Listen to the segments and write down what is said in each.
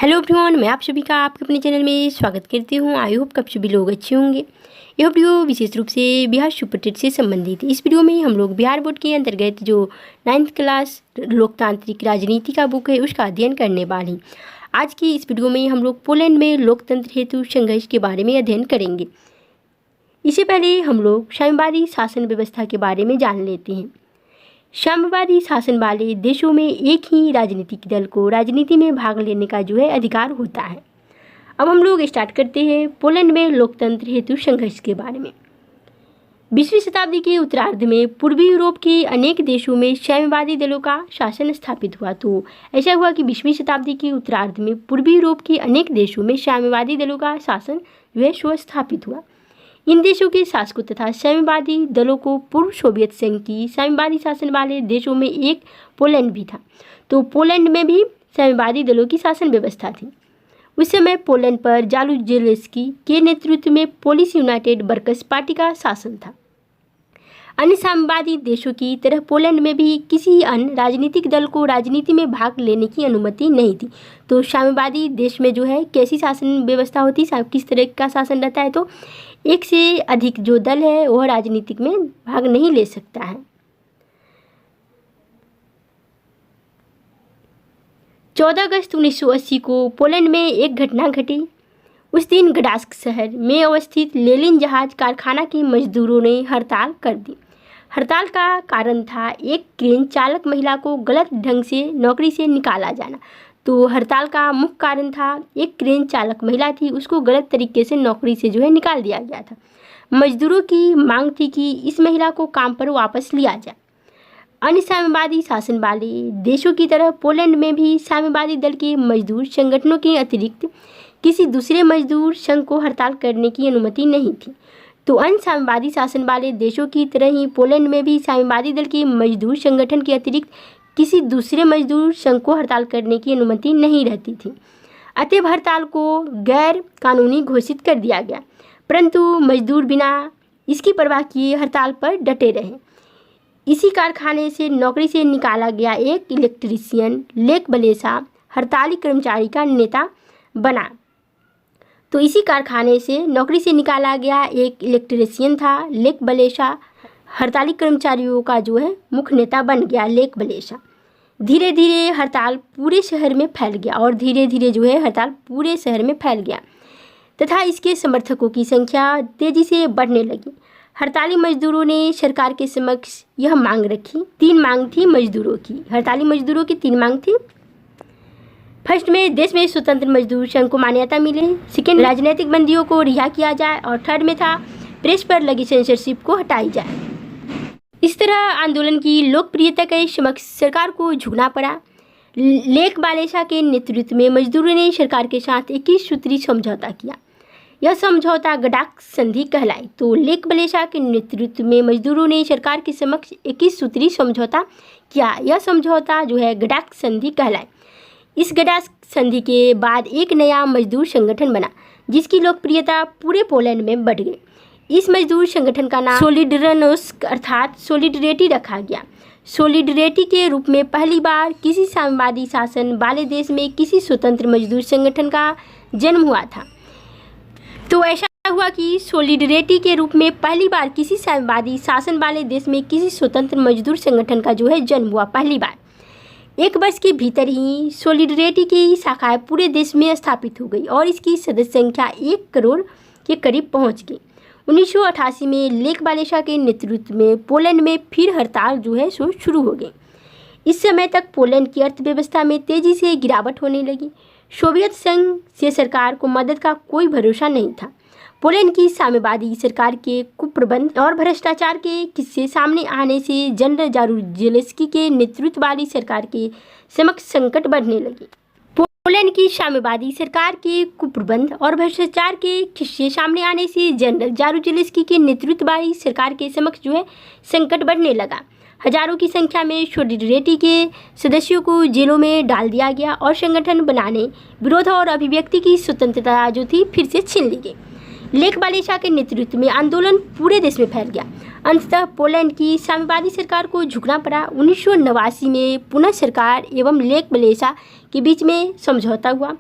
Hello everyone, मैं आप सभी का आपके अपने चैनल में स्वागत करती हूँ। आई होप आप सभी लोग अच्छे होंगे। यह वीडियो विशेष रूप से बिहार सुपर टेट से संबंधित। इस वीडियो में हम लोग बिहार बोर्ड के अंतर्गत जो 9th क्लास लोकतांत्रिक राजनीति का बुक है उसका अध्ययन करने वाली। आज की इस वीडियो में हम लोग पोलैंड में लोकतंत्र हेतु संघर्ष के बारे में अध्ययन करेंगे। इससे पहले हम लोग साम्यवादी शासन व्यवस्था के बारे में जान लेते हैं। साम्यवादी शासन वाले देशों में एक ही राजनीतिक दल को राजनीति में भाग लेने का अधिकार होता है। अब हम लोग स्टार्ट करते हैं पोलैंड में लोकतंत्र हेतु संघर्ष के बारे में। 20वीं शताब्दी के उत्तरार्ध में पूर्वी यूरोप के अनेक देशों में साम्यवादी दलों का शासन स्थापित हुआ। तो ऐसा हुआ कि 20वीं शताब्दी के उत्तरार्ध में पूर्वी यूरोप के अनेक देशों में साम्यवादी दलों का शासन स्थापित हुआ। इन देशों के शासकों तथा साम्यवादी दलों को पूर्व सोवियत संघ की साम्यवादी शासन वाले देशों में एक पोलैंड भी था। तो पोलैंड में भी साम्यवादी दलों की शासन व्यवस्था थी। उस समय पोलैंड पर जारुजेलेस्की के नेतृत्व में पोलिश यूनाइटेड वर्कर्स पार्टी का शासन था। अन्य साम्यवादी देशों की तरह पोलैंड में भी किसी अन्य राजनीतिक दल को राजनीति में भाग लेने की अनुमति नहीं थी। तो साम्यवादी देश में कैसी शासन व्यवस्था होती है, किस तरह का शासन रहता है, तो एक से अधिक जो दल है वह राजनीतिक में भाग नहीं ले सकता है। 14 अगस्त 1980 को पोलैंड में एक घटना घटी। उस दिन गडास्क शहर में अवस्थित लेनिन जहाज कारखाना के मजदूरों ने हड़ताल कर दी। हड़ताल का कारण था एक क्रेन चालक महिला को गलत ढंग से नौकरी से निकाला जाना। तो हड़ताल का मुख्य कारण था एक क्रेन चालक महिला थी, उसको गलत तरीके से नौकरी से निकाल दिया गया था। मजदूरों की मांग थी कि इस महिला को काम पर वापस लिया जाए। अन्य साम्यवादी शासन वाले देशों की तरह पोलैंड में भी साम्यवादी दल के मजदूर संगठनों के अतिरिक्त किसी दूसरे मजदूर संघ को हड़ताल करने की अनुमति नहीं थी। तो अन्य साम्यवादी शासन वाले देशों की तरह ही पोलैंड में भी साम्यवादी दल के मजदूर संगठन के अतिरिक्त किसी दूसरे मजदूर संघ को हड़ताल करने की अनुमति नहीं रहती थी। अतएव हड़ताल को गैर कानूनी घोषित कर दिया गया, परंतु मजदूर बिना इसकी परवाह किए हड़ताल पर डटे रहे। इसी कारखाने से नौकरी से निकाला गया एक इलेक्ट्रीशियन लेक बलेशा हड़ताली कर्मचारी का नेता बना। तो इसी कारखाने से नौकरी से निकाला गया एक इलेक्ट्रीशियन था लेक बलेशा हड़ताली कर्मचारियों का मुख्य नेता बन गया लेक बलेशा। धीरे धीरे हड़ताल पूरे शहर में फैल गया और धीरे धीरे हड़ताल पूरे शहर में फैल गया तथा इसके समर्थकों की संख्या तेजी से बढ़ने लगी। हड़ताली मजदूरों ने सरकार के समक्ष यह मांग रखी। 3 मांग थी मजदूरों की, हड़ताली मजदूरों की 3 मांग थी। फर्स्ट में देश में स्वतंत्र मजदूर संघ को मान्यता मिले, सेकेंड राजनीतिक बंदियों को रिहा किया जाए और थर्ड में था प्रेस पर लगी सेंसरशिप को हटाई जाए। इस तरह आंदोलन की लोकप्रियता के समक्ष सरकार को झुकना पड़ा। लेक बलेशा के नेतृत्व में मजदूरों ने सरकार के साथ 21 सूत्री समझौता किया। यह समझौता गडास्क संधि कहलाई। तो लेक बलेशा के नेतृत्व में मजदूरों ने सरकार के समक्ष 21 सूत्री समझौता किया। यह समझौता गडास्क संधि कहलाई। इस गडास्क संधि के बाद एक नया मजदूर संगठन बना जिसकी लोकप्रियता पूरे पोलैंड में बढ़ गई। इस मजदूर संगठन का नाम सोलिडरनोस्क अर्थात सोलिडरिटी रखा गया। सोलिडरिटी के रूप में पहली बार किसी साम्यवादी शासन वाले देश में किसी स्वतंत्र मजदूर संगठन का जन्म हुआ था। तो ऐसा हुआ कि सोलिडरिटी के रूप में पहली बार किसी साम्यवादी शासन वाले देश में किसी स्वतंत्र मजदूर संगठन का जन्म हुआ पहली बार। 1 वर्ष के भीतर ही सोलिडरिटी की शाखाएं पूरे देश में स्थापित हो गई और इसकी सदस्य संख्या 1 करोड़ के करीब पहुंच गई। 1988 में लेक बलेशा के नेतृत्व में पोलैंड में फिर हड़ताल शुरू हो गई। इस समय तक पोलैंड की अर्थव्यवस्था में तेजी से गिरावट होने लगी। सोवियत संघ से सरकार को मदद का कोई भरोसा नहीं था। पोलैंड की साम्यवादी सरकार के कुप्रबंध और भ्रष्टाचार के किस्से सामने आने से जनरल जारुजेलेस्की के नेतृत्व वाली सरकार के समक्ष संकट बढ़ने लगे। पोलैंड की साम्यवादी सरकार के कुप्रबंध और भ्रष्टाचार के किस्से सामने आने से जनरल जारुजेलेस्की के नेतृत्व वाली सरकार के समक्ष संकट बढ़ने लगा। हजारों की संख्या में सोलिडरिटी के सदस्यों को जेलों में डाल दिया गया और संगठन बनाने, विरोध और अभिव्यक्ति की स्वतंत्रता थी फिर से छीन ली गई। लेक वालेसा के नेतृत्व में आंदोलन पूरे देश में फैल गया। अंततः पोलैंड की साम्यवादी सरकार को झुकना पड़ा। 1989 में पुनः सरकार एवं लेक वालेसा के बीच में समझौता हुआ।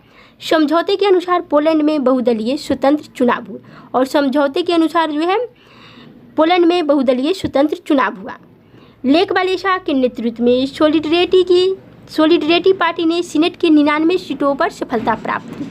समझौते के अनुसार पोलैंड में बहुदलीय स्वतंत्र चुनाव हुए और समझौते के अनुसार जो है पोलैंड में बहुदलीय स्वतंत्र चुनाव हुआ। लेक वालेसा के नेतृत्व में सोलिडरिटी पार्टी ने सीनेट के 99 सीटों पर सफलता प्राप्त की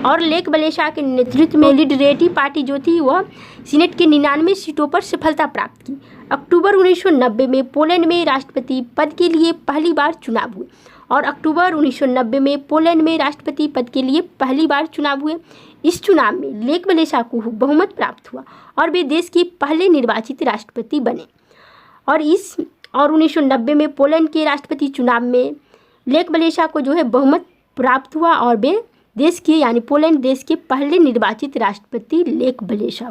और लेक वालेसा के नेतृत्व में सोलिडरिटी पार्टी जो थी वह सीनेट के 99 सीटों पर सफलता प्राप्त की। अक्टूबर 1990 में पोलैंड में राष्ट्रपति पद के लिए पहली बार चुनाव हुए और अक्टूबर 1990 में पोलैंड में राष्ट्रपति पद के लिए पहली बार चुनाव हुए। इस चुनाव में लेक वालेसा को बहुमत प्राप्त हुआ और वे देश के पहले निर्वाचित राष्ट्रपति बने। और 1990 में पोलैंड के राष्ट्रपति चुनाव में लेक वालेसा को जो है बहुमत प्राप्त हुआ और वे देश के यानी पोलैंड देश के पहले निर्वाचित राष्ट्रपति लेक वालेसा हुए।